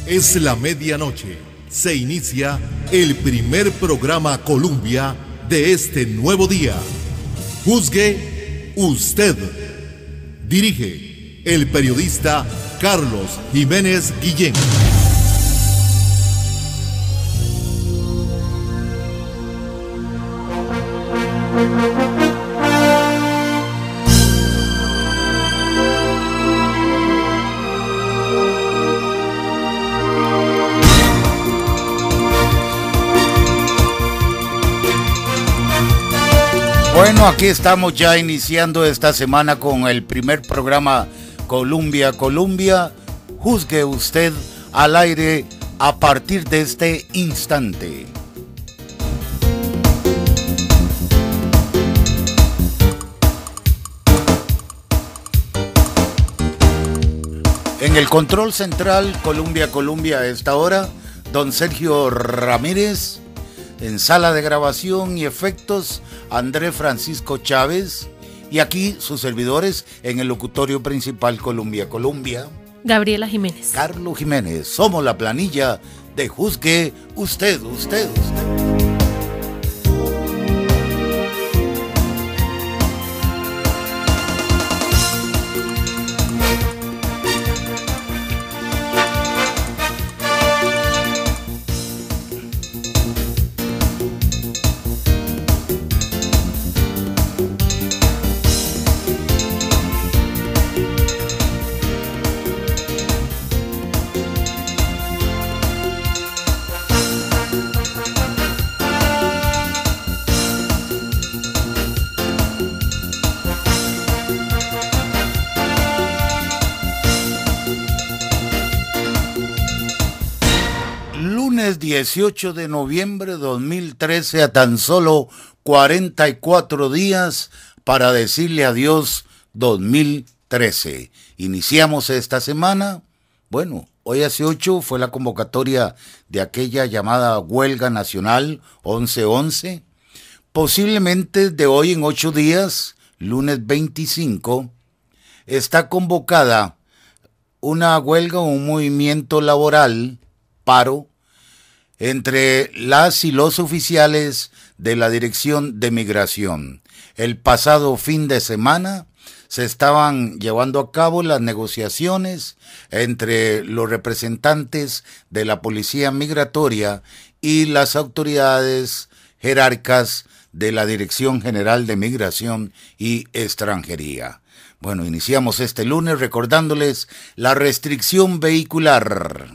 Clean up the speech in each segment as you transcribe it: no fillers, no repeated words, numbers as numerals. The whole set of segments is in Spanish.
Es la medianoche. Se inicia el primer programa Colombia de este nuevo día. Juzgue usted. Dirige el periodista Carlos Jiménez Guillén. Bueno, aquí estamos ya iniciando esta semana con el primer programa Colombia. Juzgue usted al aire a partir de este instante. En el control central Colombia a esta hora, don Sergio Ramírez. En sala de grabación y efectos, André Francisco Chávez. Y aquí sus servidores en el locutorio principal Colombia. Gabriela Jiménez. Carlos Jiménez. Somos la planilla de Juzgue usted. Lunes 18 de noviembre de 2013, a tan solo 44 días para decirle adiós 2013. Iniciamos esta semana, bueno, hoy hace 8 fue la convocatoria de aquella llamada huelga nacional 11-11. Posiblemente de hoy en 8 días, lunes 25, está convocada una huelga o un movimiento laboral, paro, entre las y los oficiales de la Dirección de Migración. El pasado fin de semana se estaban llevando a cabo las negociaciones entre los representantes de la Policía Migratoria y las autoridades jerarcas de la Dirección General de Migración y Extranjería. Bueno, iniciamos este lunes recordándoles la restricción vehicular.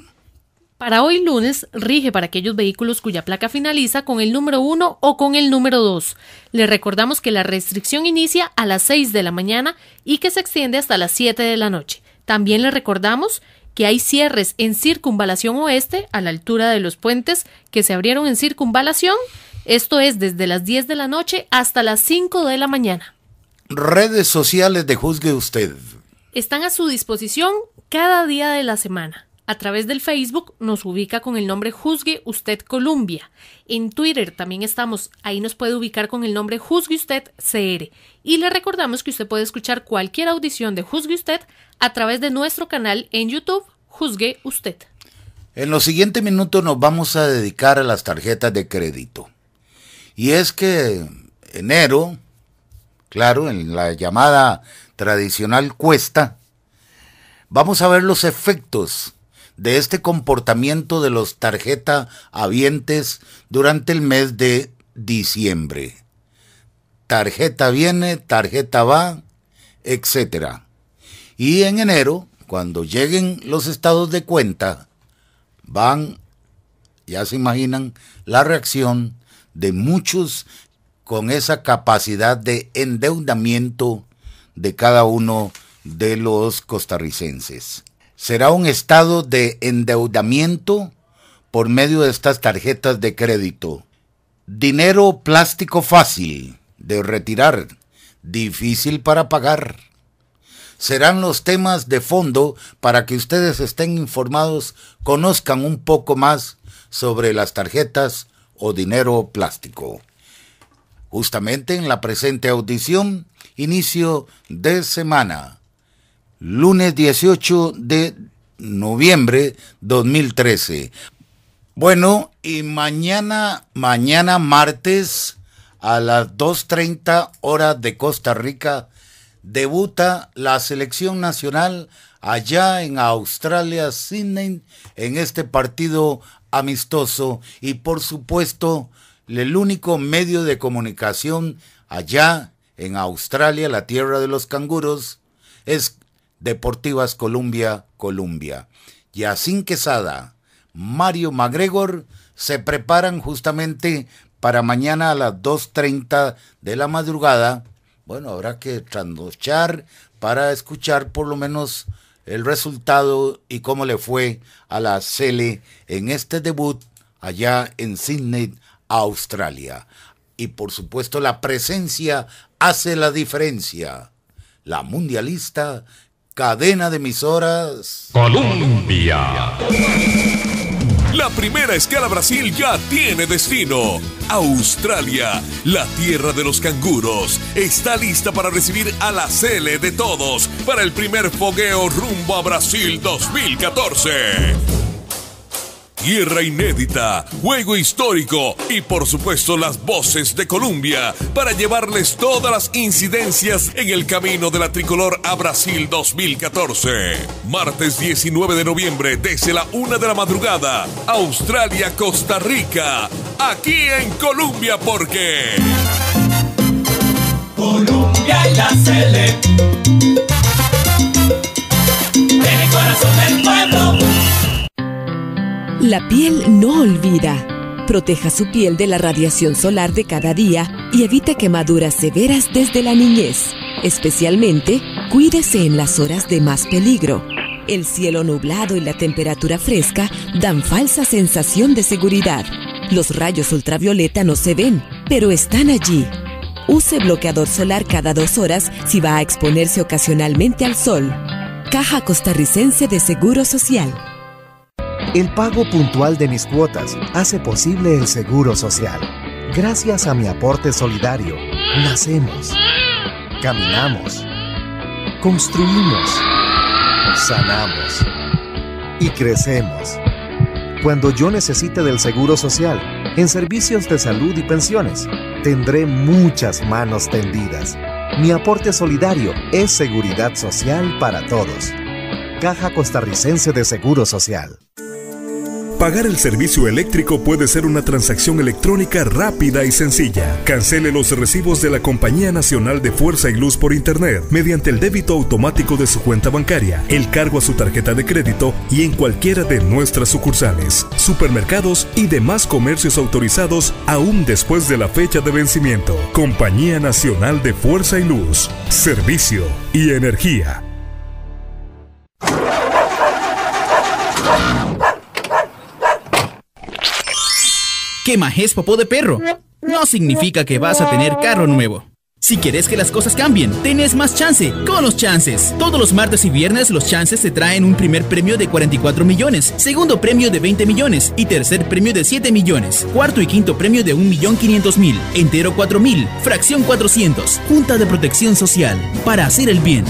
Para hoy lunes, rige para aquellos vehículos cuya placa finaliza con el número 1 o con el número 2. Le recordamos que la restricción inicia a las 6 de la mañana y que se extiende hasta las 7 de la noche. También le recordamos que hay cierres en Circunvalación Oeste a la altura de los puentes que se abrieron en Circunvalación. Esto es desde las 10 de la noche hasta las 5 de la mañana. Redes sociales de Juzgue Usted. Están a su disposición cada día de la semana. A través del Facebook nos ubica con el nombre Juzgue Usted Colombia. En Twitter también estamos, ahí nos puede ubicar con el nombre Juzgue Usted CR. Y le recordamos que usted puede escuchar cualquier audición de Juzgue Usted a través de nuestro canal en YouTube, Juzgue Usted. En los siguientes minutos nos vamos a dedicar a las tarjetas de crédito. Y es que enero, claro, en la llamada tradicional cuesta, vamos a ver los efectos de este comportamiento de los tarjetahabientes durante el mes de diciembre. Tarjeta viene, tarjeta va, etc. Y en enero, cuando lleguen los estados de cuenta, ya se imaginan la reacción de muchos con esa capacidad de endeudamiento de cada uno de los costarricenses. Será un estado de endeudamiento por medio de estas tarjetas de crédito. Dinero plástico fácil de retirar, difícil para pagar. Serán los temas de fondo para que ustedes estén informados, conozcan un poco más sobre las tarjetas o dinero plástico. Justamente en la presente audición, inicio de semana, lunes 18 de noviembre 2013. Bueno, y mañana martes a las 2:30 horas de Costa Rica debuta la selección nacional allá en Australia, Sydney, en este partido amistoso y por supuesto el único medio de comunicación allá en Australia, la tierra de los canguros, es Deportivas Columbia. Yacine Quesada, Mario McGregor se preparan justamente para mañana a las 2:30 de la madrugada. Bueno, habrá que trasnochar para escuchar por lo menos el resultado y cómo le fue a la Sele en este debut allá en Sydney, Australia. Y por supuesto la presencia hace la diferencia. La mundialista cadena de emisoras Colombia. La primera escala Brasil ya tiene destino. Australia, la tierra de los canguros, está lista para recibir a la Sele de todos para el primer fogueo rumbo a Brasil 2014. Tierra inédita, juego histórico y por supuesto las voces de Colombia para llevarles todas las incidencias en el camino de la tricolor a Brasil 2014. Martes 19 de noviembre desde la 1 de la madrugada, Australia, Costa Rica, aquí en Colombia porque... Colombia y la Sele, en el corazón del pueblo. La piel no olvida. Proteja su piel de la radiación solar de cada día y evite quemaduras severas desde la niñez. Especialmente, cuídese en las horas de más peligro. El cielo nublado y la temperatura fresca dan falsa sensación de seguridad. Los rayos ultravioleta no se ven, pero están allí. Use bloqueador solar cada 2 horas si va a exponerse ocasionalmente al sol. Caja Costarricense de Seguro Social. El pago puntual de mis cuotas hace posible el Seguro Social. Gracias a mi aporte solidario, nacemos, caminamos, construimos, sanamos y crecemos. Cuando yo necesite del Seguro Social, en servicios de salud y pensiones, tendré muchas manos tendidas. Mi aporte solidario es seguridad social para todos. Caja Costarricense de Seguro Social. Pagar el servicio eléctrico puede ser una transacción electrónica rápida y sencilla. Cancele los recibos de la Compañía Nacional de Fuerza y Luz por Internet mediante el débito automático de su cuenta bancaria, el cargo a su tarjeta de crédito y en cualquiera de nuestras sucursales, supermercados y demás comercios autorizados aún después de la fecha de vencimiento. Compañía Nacional de Fuerza y Luz, Servicio y Energía. ¿Qué majés popó de perro? No significa que vas a tener carro nuevo. Si quieres que las cosas cambien, tenés más chance con los chances. Todos los martes y viernes los chances te traen un primer premio de 44 millones, segundo premio de 20 millones y tercer premio de 7 millones, cuarto y quinto premio de 1.500.000, entero 4.000, fracción 400, Junta de Protección Social, para hacer el bien.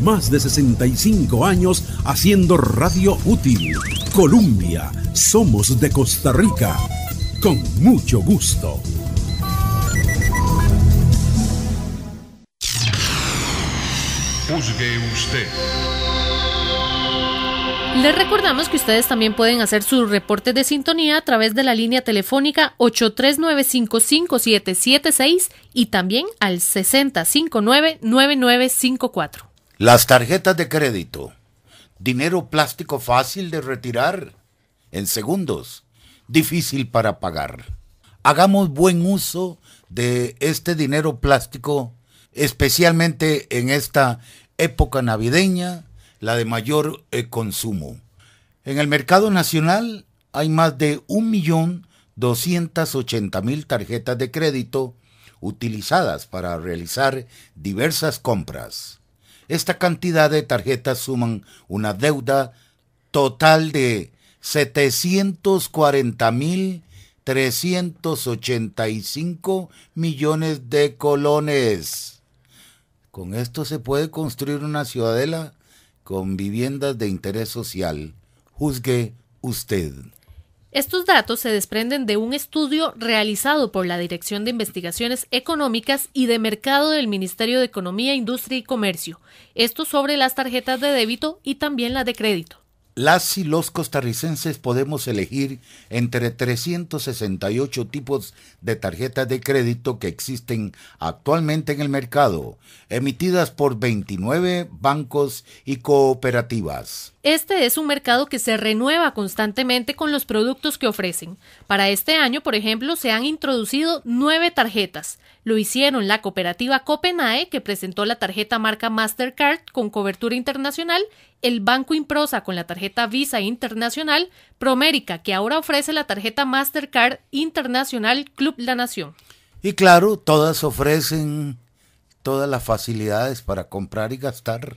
Más de 65 años haciendo radio útil. Colombia, somos de Costa Rica. Con mucho gusto. Juzgue usted. Les recordamos que ustedes también pueden hacer sus reportes de sintonía a través de la línea telefónica 83955776 y también al 6059-9954. Las tarjetas de crédito. Dinero plástico fácil de retirar en segundos, difícil para pagar. Hagamos buen uso de este dinero plástico, especialmente en esta época navideña, la de mayor consumo. En el mercado nacional hay más de 1.280.000 tarjetas de crédito utilizadas para realizar diversas compras. Esta cantidad de tarjetas suman una deuda total de 740.385 millones de colones. Con esto se puede construir una ciudadela con viviendas de interés social. Juzgue usted. Estos datos se desprenden de un estudio realizado por la Dirección de Investigaciones Económicas y de Mercado del Ministerio de Economía, Industria y Comercio. Esto sobre las tarjetas de débito y también las de crédito. Las y los costarricenses podemos elegir entre 368 tipos de tarjetas de crédito que existen actualmente en el mercado, emitidas por 29 bancos y cooperativas. Este es un mercado que se renueva constantemente con los productos que ofrecen. Para este año, por ejemplo, se han introducido 9 tarjetas. Lo hicieron la cooperativa Copenae, que presentó la tarjeta marca Mastercard con cobertura internacional, el Banco Improsa con la tarjeta Visa Internacional, Promérica, que ahora ofrece la tarjeta Mastercard Internacional Club La Nación. Y claro, todas ofrecen todas las facilidades para comprar y gastar.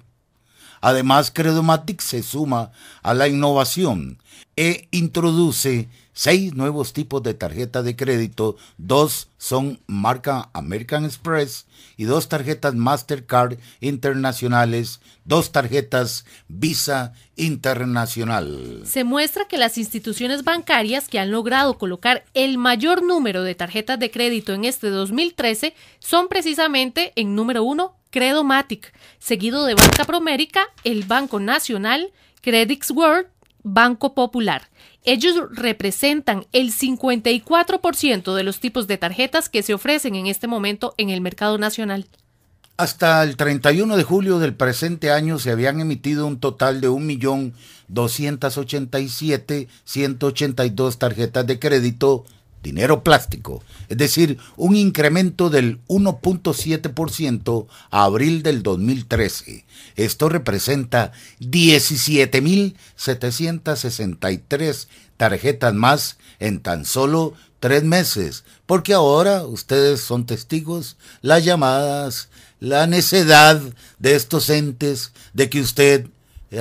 Además, Credomatic se suma a la innovación e introduce 6 nuevos tipos de tarjeta de crédito. 2 son marca American Express y 2 tarjetas Mastercard internacionales, 2 tarjetas Visa Internacional. Se muestra que las instituciones bancarias que han logrado colocar el mayor número de tarjetas de crédito en este 2013 son precisamente en número 1, Credomatic, seguido de Banca Promérica, el Banco Nacional, Credix World, Banco Popular. Ellos representan el 54% de los tipos de tarjetas que se ofrecen en este momento en el mercado nacional. Hasta el 31 de julio del presente año se habían emitido un total de 1.287.182 tarjetas de crédito, dinero plástico, es decir, un incremento del 1.7% a abril del 2013. Esto representa 17.763 tarjetas más en tan solo 3 meses, porque ahora ustedes son testigos, las llamadas, la necedad de estos entes de que usted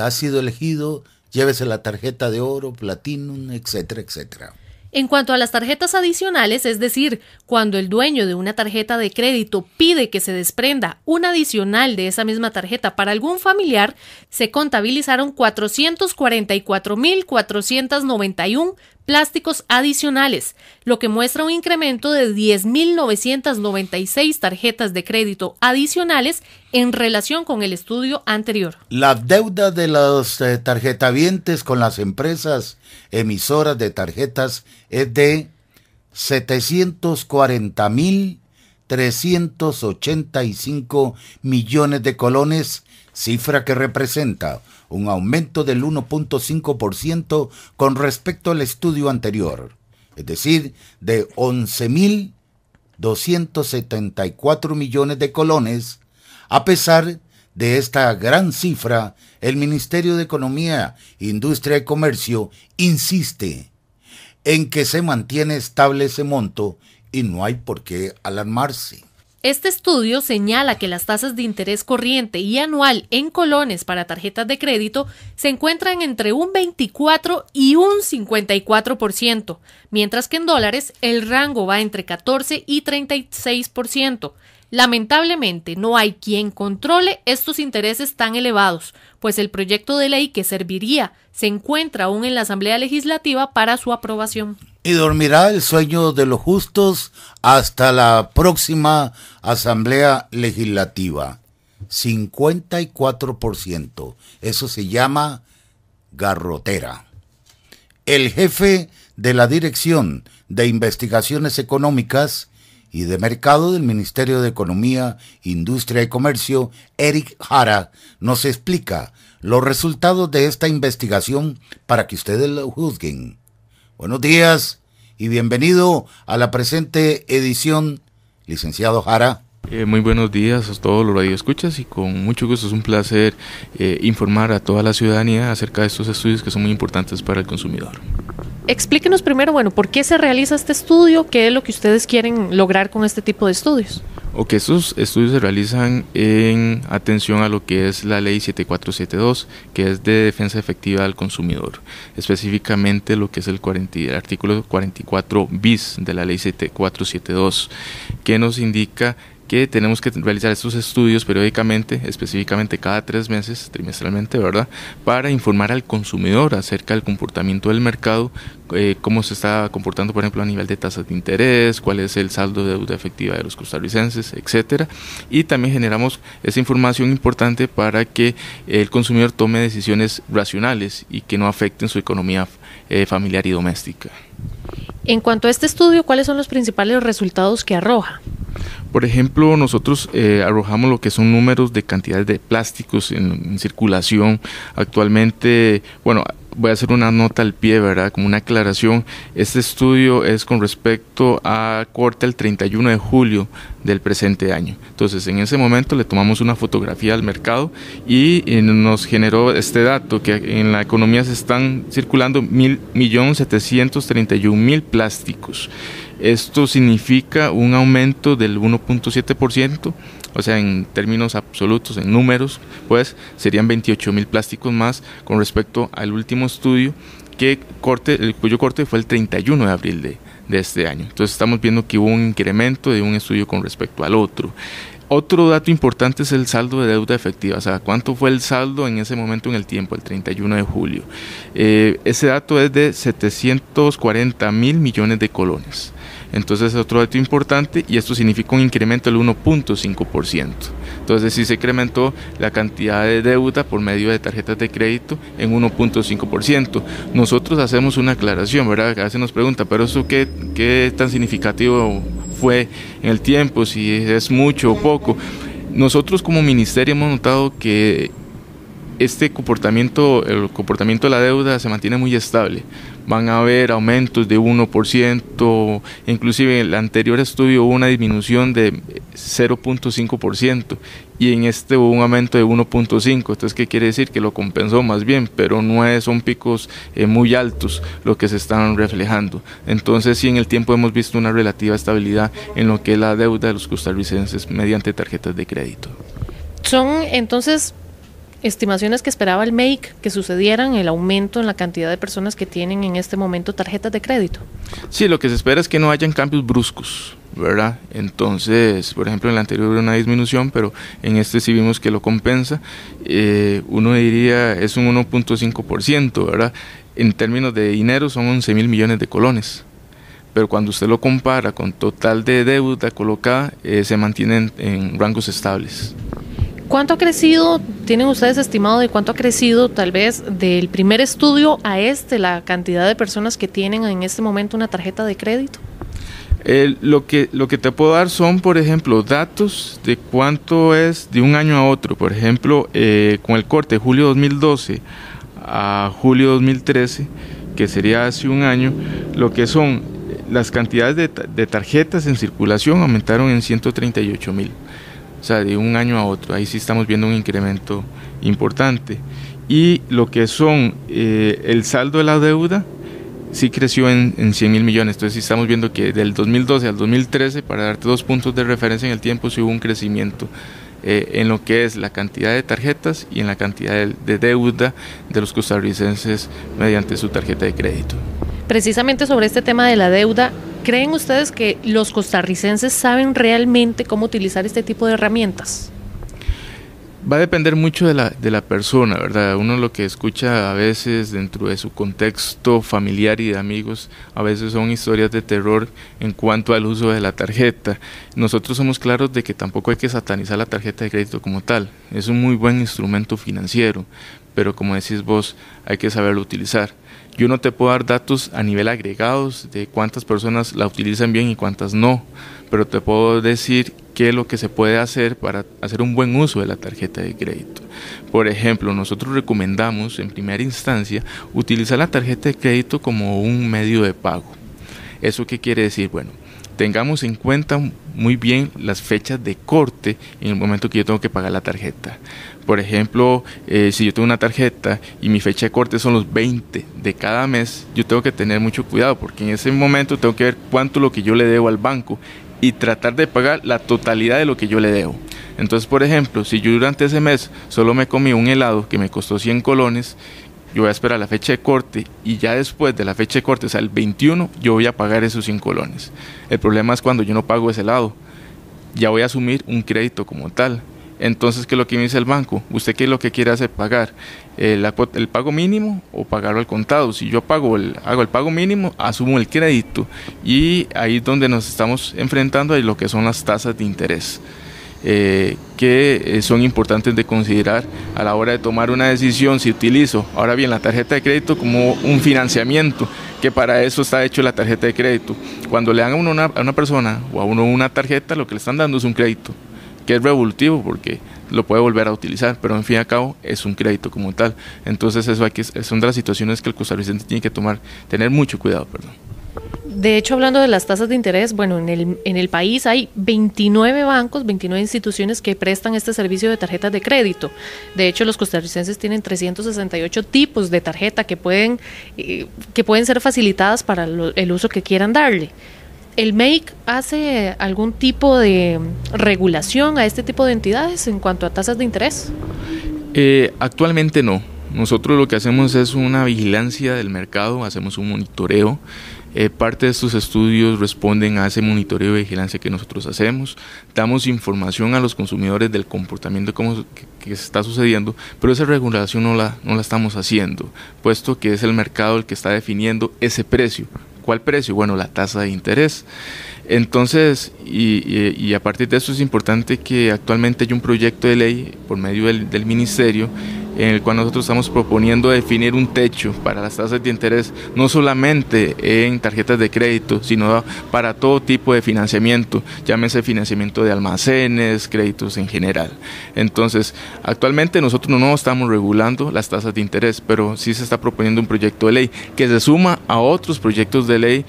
ha sido elegido, llévese la tarjeta de oro, platinum, etcétera, etcétera. En cuanto a las tarjetas adicionales, es decir, cuando el dueño de una tarjeta de crédito pide que se desprenda una adicional de esa misma tarjeta para algún familiar, se contabilizaron 444.491 plásticos adicionales, lo que muestra un incremento de 10.996 tarjetas de crédito adicionales en relación con el estudio anterior. La deuda de los tarjetavientes con las empresas emisoras de tarjetas es de 740.385 millones de colones, cifra que representa un aumento del 1.5% con respecto al estudio anterior, es decir, de 11.274 millones de colones. A pesar de esta gran cifra, el Ministerio de Economía, Industria y Comercio insiste en que se mantiene estable ese monto y no hay por qué alarmarse. Este estudio señala que las tasas de interés corriente y anual en colones para tarjetas de crédito se encuentran entre un 24 y un 54%, mientras que en dólares el rango va entre 14 y 36%. Lamentablemente, no hay quien controle estos intereses tan elevados, pues el proyecto de ley que serviría se encuentra aún en la Asamblea Legislativa para su aprobación. Y dormirá el sueño de los justos hasta la próxima Asamblea Legislativa. 54%. Eso se llama garrotera. El jefe de la Dirección de Investigaciones Económicas y de Mercado del Ministerio de Economía, Industria y Comercio, Eric Jara, nos explica los resultados de esta investigación para que ustedes lo juzguen. Buenos días y bienvenido a la presente edición, licenciado Jara. Muy buenos días a todos los radioescuchas y con mucho gusto es un placer informar a toda la ciudadanía acerca de estos estudios que son muy importantes para el consumidor. Explíquenos primero, ¿por qué se realiza este estudio? ¿Qué es lo que ustedes quieren lograr con este tipo de estudios? Estos estudios se realizan en atención a lo que es la ley 7472, que es de defensa efectiva del consumidor, específicamente lo que es el artículo 44 bis de la ley 7472, que nos indica que tenemos que realizar estos estudios periódicamente, específicamente cada 3 meses, trimestralmente, ¿verdad?, para informar al consumidor acerca del comportamiento del mercado, cómo se está comportando, por ejemplo, a nivel de tasas de interés, cuál es el saldo de deuda efectiva de los costarricenses, etcétera. Y también generamos esa información importante para que el consumidor tome decisiones racionales y que no afecten su economía familiar y doméstica. En cuanto a este estudio, ¿cuáles son los principales resultados que arroja? Por ejemplo, nosotros arrojamos lo que son números de cantidades de plásticos en circulación. Actualmente, bueno, voy a hacer una nota al pie, ¿verdad?, como una aclaración. Este estudio es con respecto a corte el 31 de julio del presente año. Entonces, en ese momento le tomamos una fotografía al mercado y nos generó este dato, que en la economía se están circulando 1.731.000 plásticos. Esto significa un aumento del 1.7%, o sea, en términos absolutos, en números, pues serían 28.000 plásticos más con respecto al último estudio, cuyo corte fue el 31 de abril de este año. Entonces estamos viendo que hubo un incremento de un estudio con respecto al otro. Otro dato importante es el saldo de deuda efectiva, o sea, cuánto fue el saldo en ese momento en el tiempo, el 31 de julio. Ese dato es de 740.000 millones de colones. Entonces es otro dato importante y esto significa un incremento del 1.5%. Entonces sí se incrementó la cantidad de deuda por medio de tarjetas de crédito en 1.5%. Nosotros hacemos una aclaración, ¿verdad? A veces nos preguntan, pero ¿eso qué tan significativo fue en el tiempo? Si es mucho o poco. Nosotros como ministerio hemos notado que el comportamiento de la deuda se mantiene muy estable. Van a haber aumentos de 1%, inclusive en el anterior estudio hubo una disminución de 0.5% y en este hubo un aumento de 1.5%. Entonces, ¿qué quiere decir? Que lo compensó más bien, pero son picos muy altos lo que se están reflejando. Entonces, sí, en el tiempo hemos visto una relativa estabilidad en lo que es la deuda de los costarricenses mediante tarjetas de crédito. Son entonces estimaciones que esperaba el MEIC que sucedieran, el aumento en la cantidad de personas que tienen en este momento tarjetas de crédito. Sí, lo que se espera es que no hayan cambios bruscos, ¿verdad? Entonces, por ejemplo, en el anterior hubo una disminución, pero en este sí vimos que lo compensa. Uno diría es un 1.5%, ¿verdad? En términos de dinero son 11.000 millones de colones. Pero cuando usted lo compara con total de deuda colocada, se mantienen en rangos estables. ¿Cuánto ha crecido, tienen ustedes estimado de cuánto ha crecido tal vez del primer estudio a la cantidad de personas que tienen en este momento una tarjeta de crédito? Lo que te puedo dar son, por ejemplo, datos de cuánto es de un año a otro. Por ejemplo, con el corte de julio 2012 a julio 2013, que sería hace un año, lo que son las cantidades de tarjetas en circulación aumentaron en 138.000. O sea, de un año a otro, ahí sí estamos viendo un incremento importante. Y lo que son el saldo de la deuda, sí creció en 100.000 millones. Entonces sí estamos viendo que del 2012 al 2013, para darte 2 puntos de referencia en el tiempo, sí hubo un crecimiento en lo que es la cantidad de tarjetas y en la cantidad de deuda de los costarricenses mediante su tarjeta de crédito. Precisamente sobre este tema de la deuda, ¿creen ustedes que los costarricenses saben realmente cómo utilizar este tipo de herramientas? Va a depender mucho de la persona, ¿verdad? Uno lo que escucha a veces dentro de su contexto familiar y de amigos, a veces son historias de terror en cuanto al uso de la tarjeta. Nosotros somos claros de que tampoco hay que satanizar la tarjeta de crédito como tal. Es un muy buen instrumento financiero, pero como decís vos, hay que saberlo utilizar. Yo no te puedo dar datos a nivel agregados de cuántas personas la utilizan bien y cuántas no, pero te puedo decir qué es lo que se puede hacer para hacer un buen uso de la tarjeta de crédito. Por ejemplo, nosotros recomendamos en primera instancia utilizar la tarjeta de crédito como un medio de pago. ¿Eso qué quiere decir? Bueno, tengamos en cuenta muy bien las fechas de corte en el momento que yo tengo que pagar la tarjeta. Por ejemplo, si yo tengo una tarjeta y mi fecha de corte son los 20 de cada mes, yo tengo que tener mucho cuidado porque en ese momento tengo que ver cuánto es lo que yo le debo al banco y tratar de pagar la totalidad de lo que yo le debo. Entonces, por ejemplo, si yo durante ese mes solo me comí un helado que me costó 100 colones, yo voy a esperar la fecha de corte y ya después de la fecha de corte, o sea, el 21, yo voy a pagar esos 100 colones. El problema es cuando yo no pago ese helado. ya voy a asumir un crédito como tal. Entonces, ¿qué es lo que me dice el banco? ¿Usted qué es lo que quiere hacer? ¿Pagar el pago mínimo o pagarlo al contado? Si yo hago el pago mínimo, asumo el crédito, y ahí es donde nos estamos enfrentando a lo que son las tasas de interés, que son importantes de considerar a la hora de tomar una decisión si utilizo ahora bien la tarjeta de crédito como un financiamiento, que para eso está hecho la tarjeta de crédito. Cuando le dan a una persona o a uno una tarjeta, lo que le están dando es un crédito, que es revolutivo porque lo puede volver a utilizar, pero en fin y al cabo es un crédito como tal. Entonces eso son de las situaciones que el costarricense tiene que tener mucho cuidado. De hecho, hablando de las tasas de interés, bueno, en el país hay 29 bancos, 29 instituciones que prestan este servicio de tarjetas de crédito. De hecho, los costarricenses tienen 368 tipos de tarjeta que pueden ser facilitadas para el uso que quieran darle. ¿El MEIC hace algún tipo de regulación a este tipo de entidades en cuanto a tasas de interés? Actualmente no. Nosotros lo que hacemos es una vigilancia del mercado, hacemos un monitoreo. Parte de estos estudios responden a ese monitoreo de vigilancia que nosotros hacemos. Damos información a los consumidores del comportamiento que se está sucediendo, pero esa regulación no la estamos haciendo, puesto que es el mercado el que está definiendo ese precio. ¿Cuál precio? Bueno, la tasa de interés. Entonces, y a partir de eso es importante que actualmente hay un proyecto de ley por medio del ministerio, en el cual nosotros estamos proponiendo definir un techo para las tasas de interés, no solamente en tarjetas de crédito, sino para todo tipo de financiamiento, llámese financiamiento de almacenes, créditos en general. Entonces, actualmente nosotros no estamos regulando las tasas de interés, pero sí se está proponiendo un proyecto de ley que se suma a otros proyectos de ley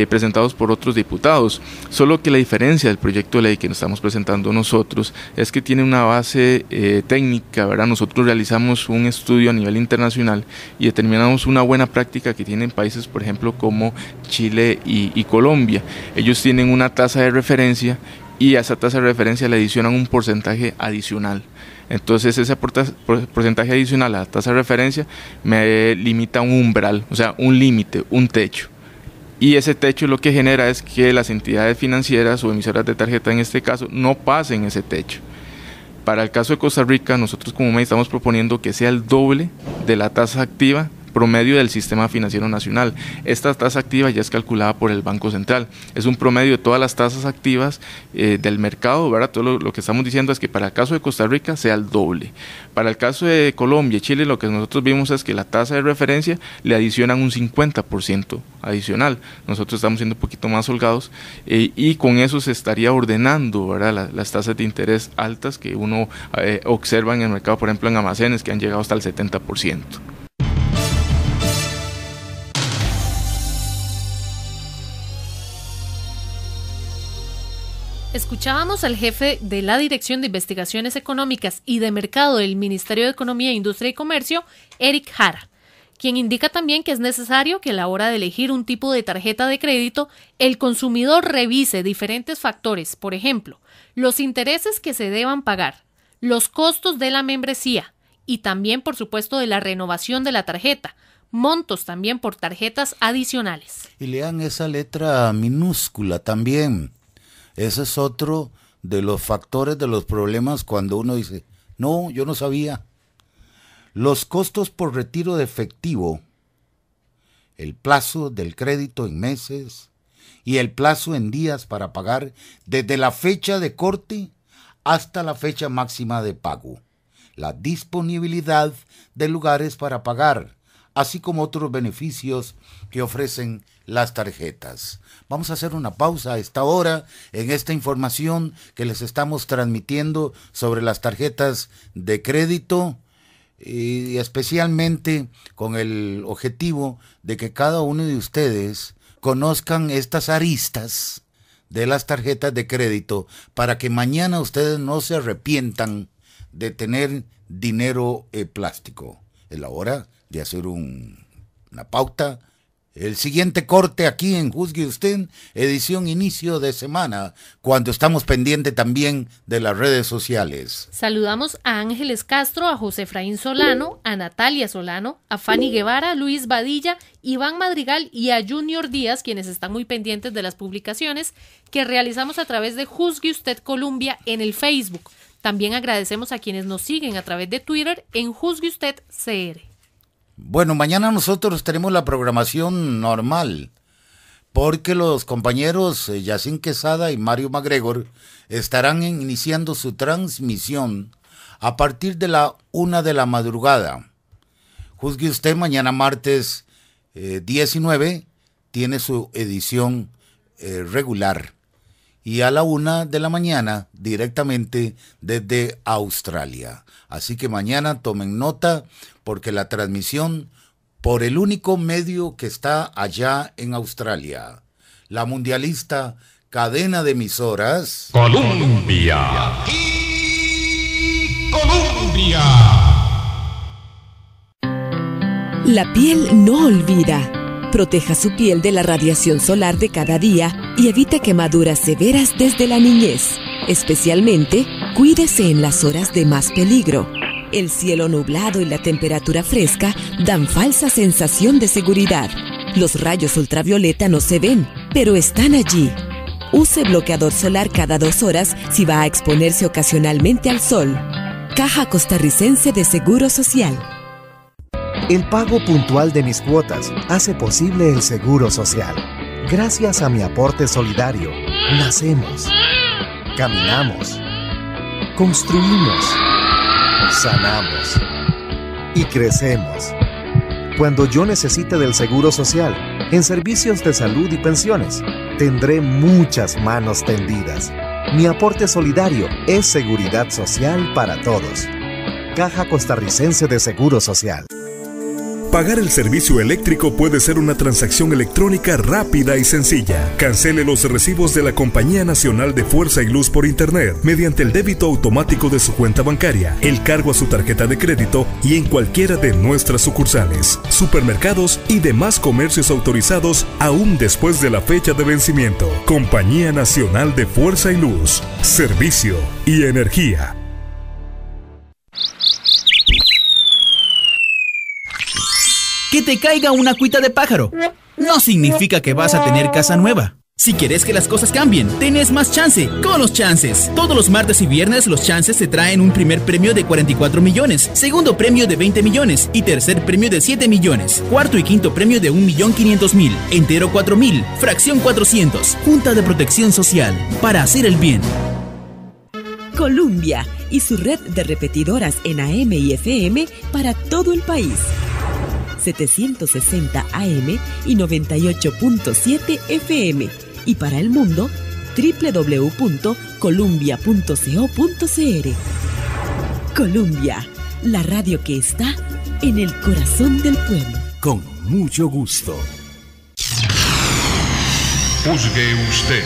presentados por otros diputados, solo que la diferencia del proyecto de ley que nos estamos presentando nosotros es que tiene una base técnica, ¿verdad? Nosotros realizamos un estudio a nivel internacional y determinamos una buena práctica que tienen países, por ejemplo, como Chile y Colombia. Ellos tienen una tasa de referencia y a esa tasa de referencia le adicionan un porcentaje adicional. Entonces ese porcentaje adicional a la tasa de referencia me limita un umbral, o sea, un límite, un techo. Y ese techo lo que genera es que las entidades financieras o emisoras de tarjeta en este caso no pasen ese techo. Para el caso de Costa Rica, nosotros como MEI estamos proponiendo que sea el doble de la tasa activa promedio del sistema financiero nacional. Esta tasa activa ya es calculada por el Banco Central. Es un promedio de todas las tasas activas del mercado, ¿verdad? Todo lo que estamos diciendo es que para el caso de Costa Rica sea el doble. Para el caso de Colombia y Chile, lo que nosotros vimos es que la tasa de referencia le adicionan un 50% adicional. Nosotros estamos siendo un poquito más holgados y con eso se estaría ordenando, ¿verdad? Las tasas de interés altas que uno observa en el mercado, por ejemplo en almacenes, que han llegado hasta el 70%. Escuchábamos al jefe de la Dirección de Investigaciones Económicas y de Mercado del Ministerio de Economía, Industria y Comercio, Eric Jara, quien indica también que es necesario que a la hora de elegir un tipo de tarjeta de crédito, el consumidor revise diferentes factores, por ejemplo, los intereses que se deban pagar, los costos de la membresía y también, por supuesto, de la renovación de la tarjeta, montos también por tarjetas adicionales. Y lean esa letra minúscula también. Ese es otro de los factores de los problemas cuando uno dice, no, yo no sabía. Los costos por retiro de efectivo, el plazo del crédito en meses y el plazo en días para pagar desde la fecha de corte hasta la fecha máxima de pago, la disponibilidad de lugares para pagar, así como otros beneficios que ofrecen las tarjetas. Vamos a hacer una pausa a esta hora en esta información que les estamos transmitiendo sobre las tarjetas de crédito y especialmente con el objetivo de que cada uno de ustedes conozcan estas aristas de las tarjetas de crédito para que mañana ustedes no se arrepientan de tener dinero plástico. Es la hora de hacer una pauta el siguiente corte aquí en Juzgue Usted, edición inicio de semana, cuando estamos pendientes también de las redes sociales. Saludamos a Ángeles Castro, a José Efraín Solano, a Natalia Solano, a Fanny Guevara, Luis Badilla, Iván Madrigal y a Junior Díaz, quienes están muy pendientes de las publicaciones que realizamos a través de Juzgue Usted Colombia en el Facebook. También agradecemos a quienes nos siguen a través de Twitter en Juzgue Usted CR. Bueno, mañana nosotros tenemos la programación normal, porque los compañeros Yacine Quesada y Mario MacGregor estarán iniciando su transmisión a partir de la 1 de la madrugada. Juzgue Usted, mañana martes 19 tiene su edición regular, y a la 1 de la mañana directamente desde Australia. Así que mañana tomen nota, porque la transmisión por el único medio que está allá en Australia, la mundialista cadena de emisoras Colombia. Colombia. La piel no olvida. Proteja su piel de la radiación solar de cada día y evite quemaduras severas desde la niñez. Especialmente, cuídese en las horas de más peligro. El cielo nublado y la temperatura fresca dan falsa sensación de seguridad. Los rayos ultravioleta no se ven, pero están allí. Use bloqueador solar cada 2 horas si va a exponerse ocasionalmente al sol. Caja Costarricense de Seguro Social. El pago puntual de mis cuotas hace posible el Seguro Social. Gracias a mi aporte solidario, nacemos, caminamos, construimos, sanamos y crecemos. Cuando yo necesite del Seguro Social, en servicios de salud y pensiones, tendré muchas manos tendidas. Mi aporte solidario es seguridad social para todos. Caja Costarricense de Seguro Social. Pagar el servicio eléctrico puede ser una transacción electrónica rápida y sencilla. Cancele los recibos de la Compañía Nacional de Fuerza y Luz por Internet mediante el débito automático de su cuenta bancaria, el cargo a su tarjeta de crédito y en cualquiera de nuestras sucursales, supermercados y demás comercios autorizados aún después de la fecha de vencimiento. Compañía Nacional de Fuerza y Luz, Servicio y Energía. Que te caiga una cuita de pájaro no significa que vas a tener casa nueva. Si quieres que las cosas cambien, tenés más chance con los chances. Todos los martes y viernes los chances te traen un primer premio de 44 millones, segundo premio de 20 millones y tercer premio de 7 millones, cuarto y quinto premio de 1.500.000, entero 4.000, fracción 400, Junta de Protección Social, para hacer el bien. Colombia y su red de repetidoras en AM y FM para todo el país. 760 AM y 98.7 FM. Y para el mundo, www.columbia.co.cr. Colombia, la radio que está en el corazón del pueblo. Con mucho gusto. Juzgue usted.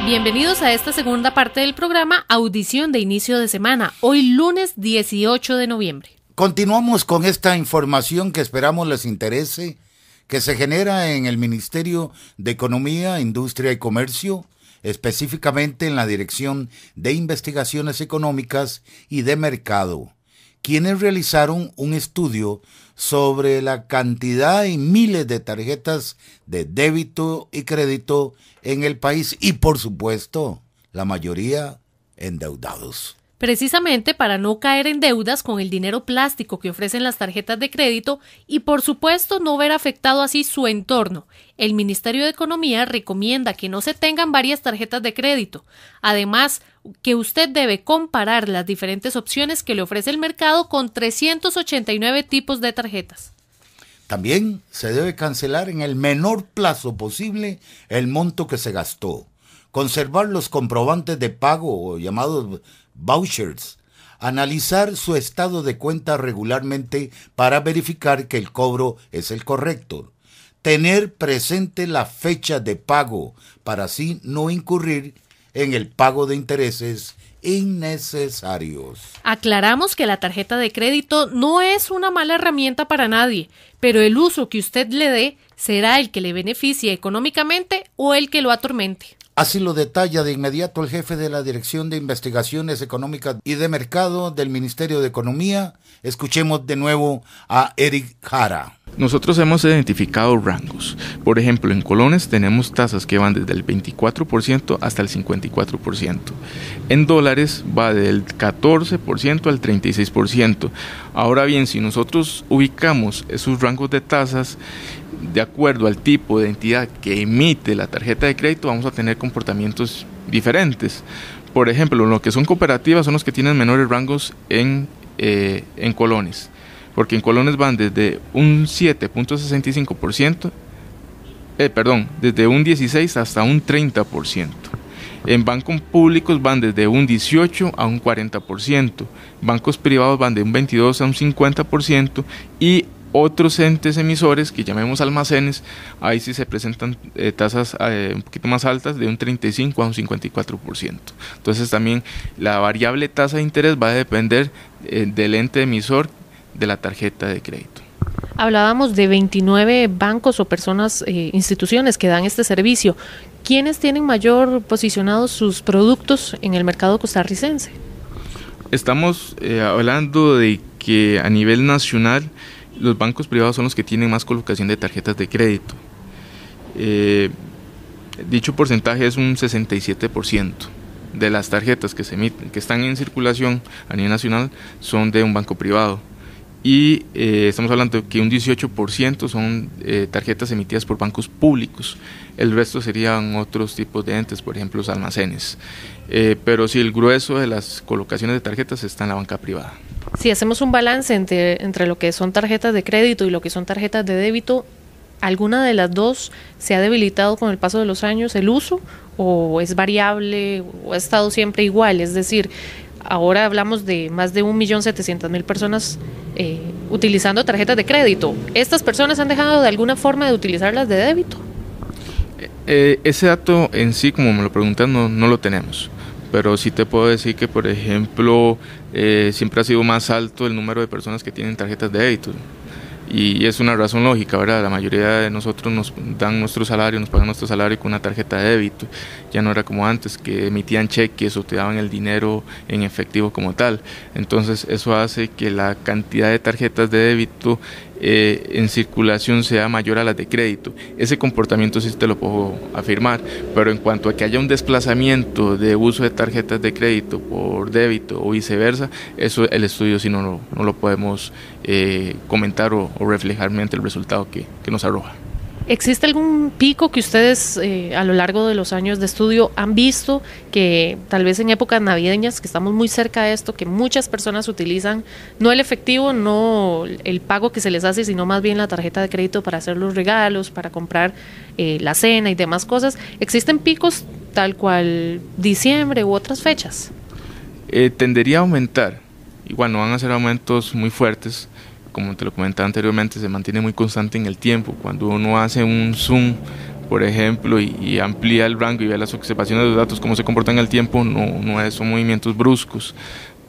Bienvenidos a esta segunda parte del programa Audición de Inicio de Semana, hoy lunes 18 de noviembre. Continuamos con esta información que esperamos les interese, que se genera en el Ministerio de Economía, Industria y Comercio, específicamente en la Dirección de Investigaciones Económicas y de Mercado, quienes realizaron un estudio sobre la cantidad y miles de tarjetas de débito y crédito en el país y, por supuesto, la mayoría endeudados. Precisamente para no caer en deudas con el dinero plástico que ofrecen las tarjetas de crédito y, por supuesto, no ver afectado así su entorno, el Ministerio de Economía recomienda que no se tengan varias tarjetas de crédito. Además, que usted debe comparar las diferentes opciones que le ofrece el mercado con 389 tipos de tarjetas. También se debe cancelar en el menor plazo posible el monto que se gastó, conservar los comprobantes de pago llamados vouchers, analizar su estado de cuenta regularmente para verificar que el cobro es el correcto, tener presente la fecha de pago para así no incurrir en el pago de intereses innecesarios. Aclaramos que la tarjeta de crédito no es una mala herramienta para nadie, pero el uso que usted le dé será el que le beneficie económicamente o el que lo atormente. Así lo detalla de inmediato el jefe de la Dirección de Investigaciones Económicas y de Mercado del Ministerio de Economía. Escuchemos de nuevo a Eric Jara. Nosotros hemos identificado rangos. Por ejemplo, en colones tenemos tasas que van desde el 24% hasta el 54%. En dólares va del 14% al 36%. Ahora bien, si nosotros ubicamos esos rangos de tasas de acuerdo al tipo de entidad que emite la tarjeta de crédito, vamos a tener comportamientos diferentes. Por ejemplo, lo que son cooperativas son los que tienen menores rangos en colones, porque en colones van desde un 7.65%, desde un 16 hasta un 30%. En bancos públicos van desde un 18 a un 40%, bancos privados van de un 22 a un 50%, y otros entes emisores que llamemos almacenes, ahí sí se presentan tasas un poquito más altas, de un 35 a un 54%. Entonces también la variable tasa de interés va a depender del ente emisor de la tarjeta de crédito. Hablábamos de 29 bancos o personas, instituciones que dan este servicio. ¿Quiénes tienen mayor posicionados sus productos en el mercado costarricense? Estamos hablando de que a nivel nacional los bancos privados son los que tienen más colocación de tarjetas de crédito. Dicho porcentaje es un 67% de las tarjetas que se emiten, que están en circulación a nivel nacional, son de un banco privado. Y estamos hablando de que un 18% son tarjetas emitidas por bancos públicos. El resto serían otros tipos de entes, por ejemplo los almacenes. Pero sí, el grueso de las colocaciones de tarjetas está en la banca privada. Si hacemos un balance entre lo que son tarjetas de crédito y lo que son tarjetas de débito, ¿alguna de las dos se ha debilitado con el paso de los años el uso, o es variable, o ha estado siempre igual? Es decir, ahora hablamos de más de 1.700.000 personas utilizando tarjetas de crédito. ¿Estas personas han dejado de alguna forma de utilizarlas de débito? Ese dato en sí, como me lo preguntan, no lo tenemos. Pero sí te puedo decir que, por ejemplo, siempre ha sido más alto el número de personas que tienen tarjetas de débito. Y es una razón lógica, ¿verdad? La mayoría de nosotros nos dan nuestro salario, nos pagan nuestro salario con una tarjeta de débito. Ya no era como antes, que emitían cheques o te daban el dinero en efectivo como tal. Entonces eso hace que la cantidad de tarjetas de débito en circulación sea mayor a las de crédito. Ese comportamiento sí te lo puedo afirmar, pero en cuanto a que haya un desplazamiento de uso de tarjetas de crédito por débito o viceversa, eso el estudio sí no lo podemos comentar o reflejar mediante el resultado que nos arroja. ¿Existe algún pico que ustedes a lo largo de los años de estudio han visto, que tal vez en épocas navideñas, que estamos muy cerca de esto, que muchas personas utilizan no el efectivo, no el pago que se les hace, sino más bien la tarjeta de crédito para hacer los regalos, para comprar la cena y demás cosas? ¿Existen picos tal cual diciembre u otras fechas? Tendería a aumentar. Igual no van a ser aumentos muy fuertes. Como te lo comentaba anteriormente, se mantiene muy constante en el tiempo. Cuando uno hace un zoom, por ejemplo, y amplía el rango y ve las observaciones de los datos, cómo se comportan en el tiempo, son movimientos bruscos.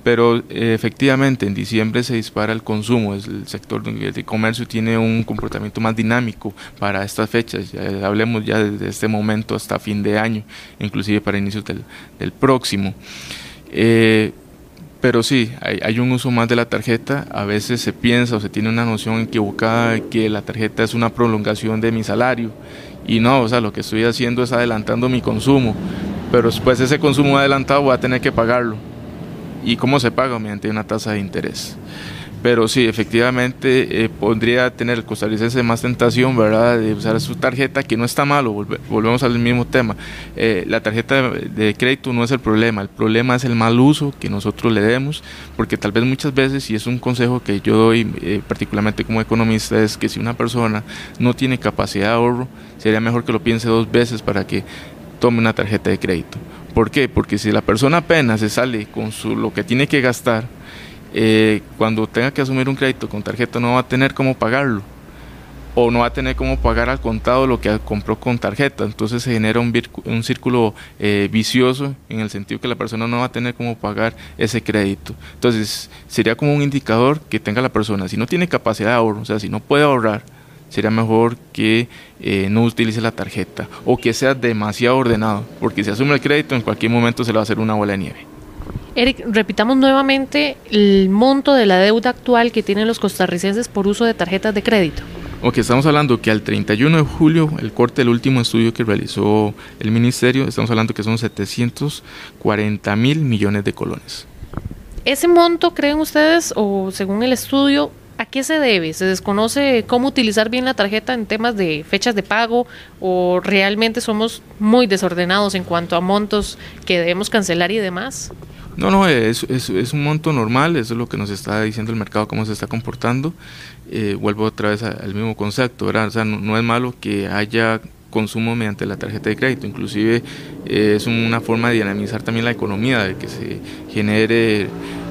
Pero efectivamente en diciembre se dispara el consumo, el sector de comercio tiene un comportamiento más dinámico para estas fechas, hablemos ya desde este momento hasta fin de año, inclusive para inicios del próximo. Pero sí, hay un uso más de la tarjeta. A veces se piensa o se tiene una noción equivocada de que la tarjeta es una prolongación de mi salario, y no, o sea, lo que estoy haciendo es adelantando mi consumo, pero después ese consumo adelantado voy a tener que pagarlo. ¿Y cómo se paga? Mediante una tasa de interés. Pero sí, efectivamente podría tener el costarricense más tentación, ¿verdad?, de usar su tarjeta, que no está malo. Volvemos al mismo tema. La tarjeta de crédito no es el problema es el mal uso que nosotros le demos, porque tal vez muchas veces, y es un consejo que yo doy particularmente como economista, es que si una persona no tiene capacidad de ahorro, sería mejor que lo piense 2 veces para que tome una tarjeta de crédito. ¿Por qué? Porque si la persona apenas se sale con lo que tiene que gastar, cuando tenga que asumir un crédito con tarjeta no va a tener cómo pagarlo. o no va a tener cómo pagar al contado lo que compró con tarjeta. Entonces se genera un círculo vicioso, en el sentido que la persona no va a tener cómo pagar ese crédito. Entonces sería como un indicador que tenga la persona. Si no tiene capacidad de ahorro, o sea, si no puede ahorrar, sería mejor que no utilice la tarjeta, o que sea demasiado ordenado, porque si asume el crédito en cualquier momento se le va a hacer una bola de nieve. Eric, repitamos nuevamente el monto de la deuda actual que tienen los costarricenses por uso de tarjetas de crédito. Ok, estamos hablando que al 31 de julio, el corte del último estudio que realizó el ministerio, estamos hablando que son 740,000 millones de colones. ¿Ese monto, creen ustedes, o según el estudio, a qué se debe? ¿Se desconoce cómo utilizar bien la tarjeta en temas de fechas de pago, o realmente somos muy desordenados en cuanto a montos que debemos cancelar y demás? No, es un monto normal, eso es lo que nos está diciendo el mercado, cómo se está comportando. Vuelvo otra vez al mismo concepto, ¿verdad? O sea, no es malo que haya consumo mediante la tarjeta de crédito, inclusive es una forma de dinamizar también la economía, de que se genere,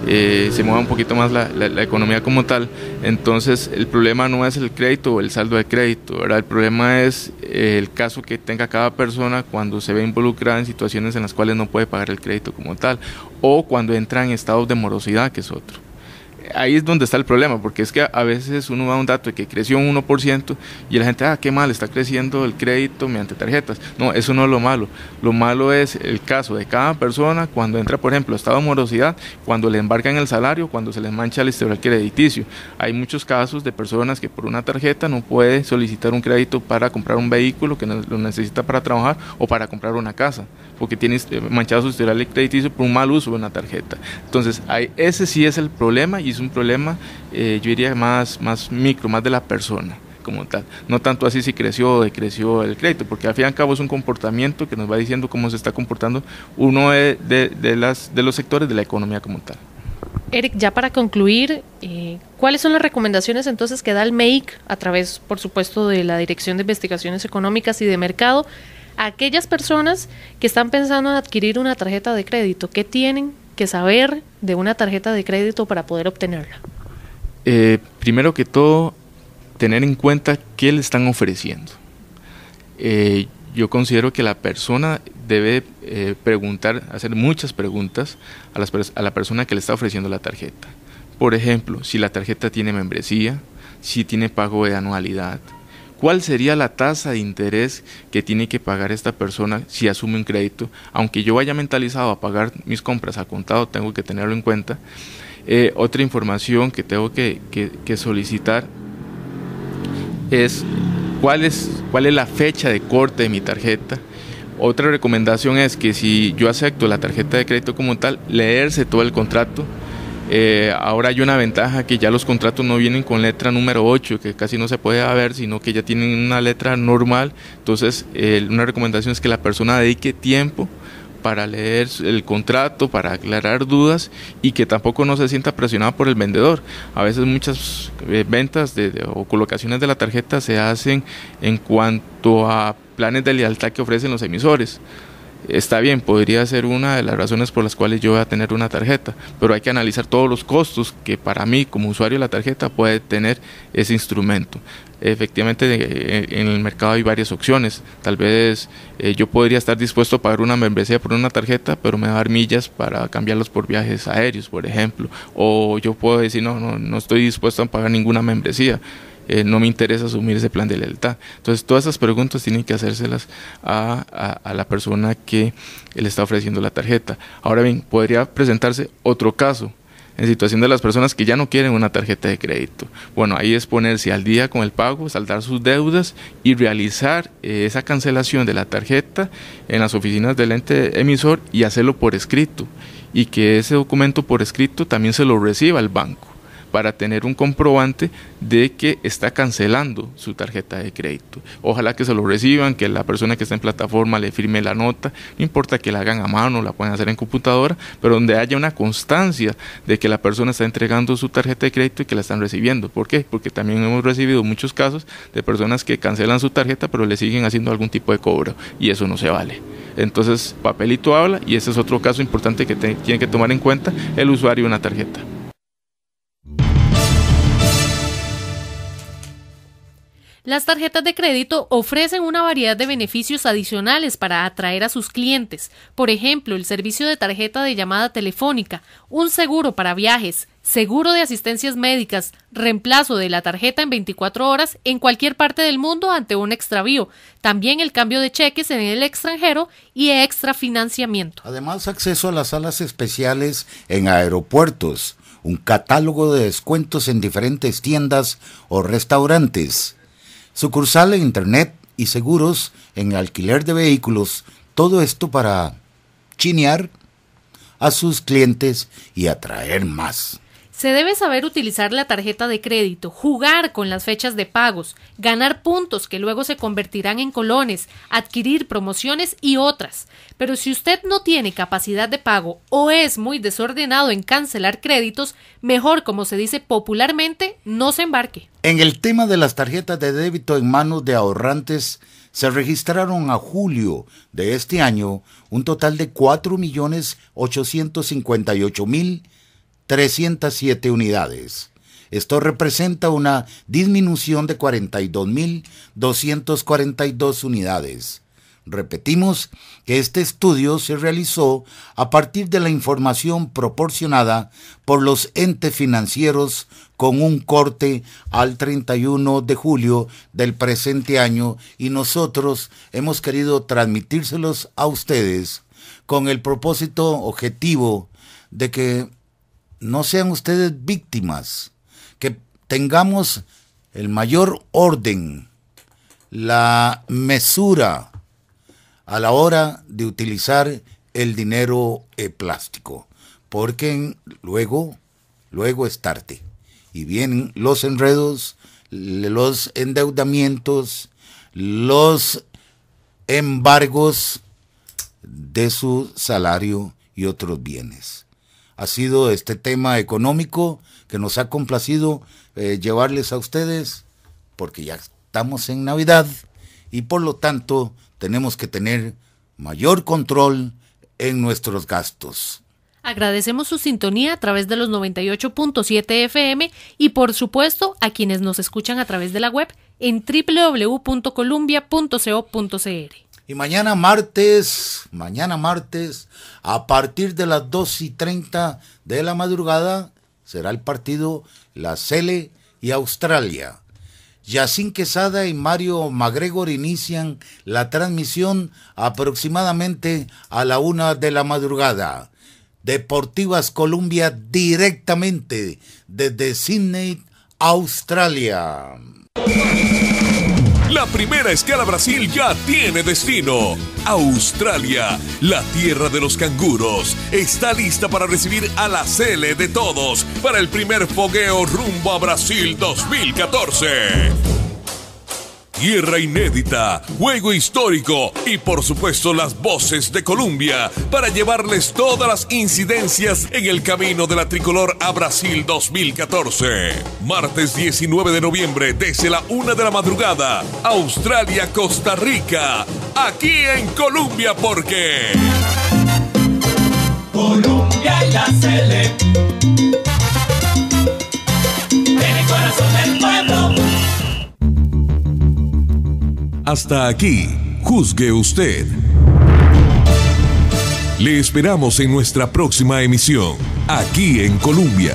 se mueva un poquito más la economía como tal. Entonces el problema no es el crédito o el saldo de crédito, ¿verdad? El problema es el caso que tenga cada persona cuando se ve involucrada en situaciones en las cuales no puede pagar el crédito como tal, o cuando entra en estados de morosidad, que es otro. Ahí es donde está el problema, porque es que a veces uno da un dato de que creció un 1% y la gente, qué mal, está creciendo el crédito mediante tarjetas. No, eso no es lo malo. Lo malo es el caso de cada persona cuando entra, por ejemplo, estado de morosidad, cuando le embarcan el salario, cuando se les mancha el historial crediticio. Hay muchos casos de personas que por una tarjeta no puede solicitar un crédito para comprar un vehículo que lo necesita para trabajar, o para comprar una casa, porque tiene manchado su historial crediticio por un mal uso de una tarjeta. Entonces, ese sí es el problema, y es un problema, yo diría más micro, más de la persona como tal, no tanto así si creció o decreció el crédito, porque al fin y al cabo es un comportamiento que nos va diciendo cómo se está comportando uno de los sectores de la economía como tal. Eric, ya para concluir, ¿cuáles son las recomendaciones entonces que da el MEIC a través, por supuesto, de la Dirección de Investigaciones Económicas y de Mercado, a aquellas personas que están pensando en adquirir una tarjeta de crédito? ¿Qué tienen que saber de una tarjeta de crédito para poder obtenerla? Primero que todo, tener en cuenta qué le están ofreciendo. Yo considero que la persona debe hacer muchas preguntas a la persona que le está ofreciendo la tarjeta. Por ejemplo, si la tarjeta tiene membresía, si tiene pago de anualidad, ¿cuál sería la tasa de interés que tiene que pagar esta persona si asume un crédito? Aunque yo vaya mentalizado a pagar mis compras al contado, tengo que tenerlo en cuenta. Otra información que tengo que solicitar es cuál es la fecha de corte de mi tarjeta. Otra recomendación es que si yo acepto la tarjeta de crédito como tal, leerse todo el contrato. Ahora hay una ventaja, que ya los contratos no vienen con letra número 8, que casi no se puede ver, sino que ya tienen una letra normal. Entonces una recomendación es que la persona dedique tiempo para leer el contrato, para aclarar dudas, y que tampoco no se sienta presionado por el vendedor. A veces muchas ventas o colocaciones de la tarjeta se hacen en cuanto a planes de lealtad que ofrecen los emisores. Está bien, podría ser una de las razones por las cuales yo voy a tener una tarjeta, pero hay que analizar todos los costos que para mí como usuario de la tarjeta puede tener ese instrumento. Efectivamente, en el mercado hay varias opciones. Tal vez yo podría estar dispuesto a pagar una membresía por una tarjeta, pero me va a dar millas para cambiarlos por viajes aéreos, por ejemplo. O yo puedo decir, no estoy dispuesto a pagar ninguna membresía. No me interesa asumir ese plan de lealtad. Entonces todas esas preguntas tienen que hacérselas a la persona que le está ofreciendo la tarjeta. Ahora bien, podría presentarse otro caso en situación de las personas que ya no quieren una tarjeta de crédito. Bueno, ahí es ponerse al día con el pago, saldar sus deudas y realizar esa cancelación de la tarjeta en las oficinas del ente emisor, y hacerlo por escrito, y que ese documento por escrito también se lo reciba el banco, para tener un comprobante de que está cancelando su tarjeta de crédito. Ojalá que se lo reciban, que la persona que está en plataforma le firme la nota, no importa que la hagan a mano, la pueden hacer en computadora, pero donde haya una constancia de que la persona está entregando su tarjeta de crédito y que la están recibiendo. ¿Por qué? Porque también hemos recibido muchos casos de personas que cancelan su tarjeta, pero le siguen haciendo algún tipo de cobro, y eso no se vale. Entonces, papelito habla, y ese es otro caso importante que tiene que tomar en cuenta el usuario de una tarjeta. Las tarjetas de crédito ofrecen una variedad de beneficios adicionales para atraer a sus clientes. Por ejemplo, el servicio de tarjeta de llamada telefónica, un seguro para viajes, seguro de asistencias médicas, reemplazo de la tarjeta en 24 horas en cualquier parte del mundo ante un extravío, también el cambio de cheques en el extranjero y extra financiamiento. Además, acceso a las salas especiales en aeropuertos, un catálogo de descuentos en diferentes tiendas o restaurantes, sucursal en internet y seguros en alquiler de vehículos, todo esto para chinear a sus clientes y atraer más. Se debe saber utilizar la tarjeta de crédito, jugar con las fechas de pagos, ganar puntos que luego se convertirán en colones, adquirir promociones y otras. Pero si usted no tiene capacidad de pago o es muy desordenado en cancelar créditos, mejor, como se dice popularmente, no se embarque. En el tema de las tarjetas de débito en manos de ahorrantes, se registraron a julio de este año un total de 4.858.307 unidades. Esto representa una disminución de 42.242 unidades. Repetimos que este estudio se realizó a partir de la información proporcionada por los entes financieros con un corte al 31 de julio del presente año y nosotros hemos querido transmitírselos a ustedes con el propósito objetivo de que no sean ustedes víctimas, que tengamos el mayor orden, la mesura a la hora de utilizar el dinero plástico, porque luego es tarde y vienen los enredos, los endeudamientos, los embargos de su salario y otros bienes. Ha sido este tema económico que nos ha complacido llevarles a ustedes, porque ya estamos en Navidad y por lo tanto tenemos que tener mayor control en nuestros gastos. Agradecemos su sintonía a través de los 98.7 FM y por supuesto a quienes nos escuchan a través de la web en www.columbia.co.cr. Y mañana martes, a partir de las 2:30 de la madrugada, será el partido La Sele y Australia. Yacín Quesada y Mario MacGregor inician la transmisión aproximadamente a la 1 de la madrugada. Deportivas Columbia directamente desde Sydney, Australia. La primera escala Brasil ya tiene destino. Australia, la tierra de los canguros, está lista para recibir a la Sele de todos para el primer fogueo rumbo a Brasil 2014. Tierra inédita, juego histórico y por supuesto las voces de Columbia para llevarles todas las incidencias en el camino de la tricolor a Brasil 2014. Martes 19 de noviembre desde la 1 de la madrugada, Australia, Costa Rica, aquí en Columbia porque... Columbia y la Sele, en el corazón del pueblo. Hasta aquí, juzgue usted. Le esperamos en nuestra próxima emisión, aquí en Columbia.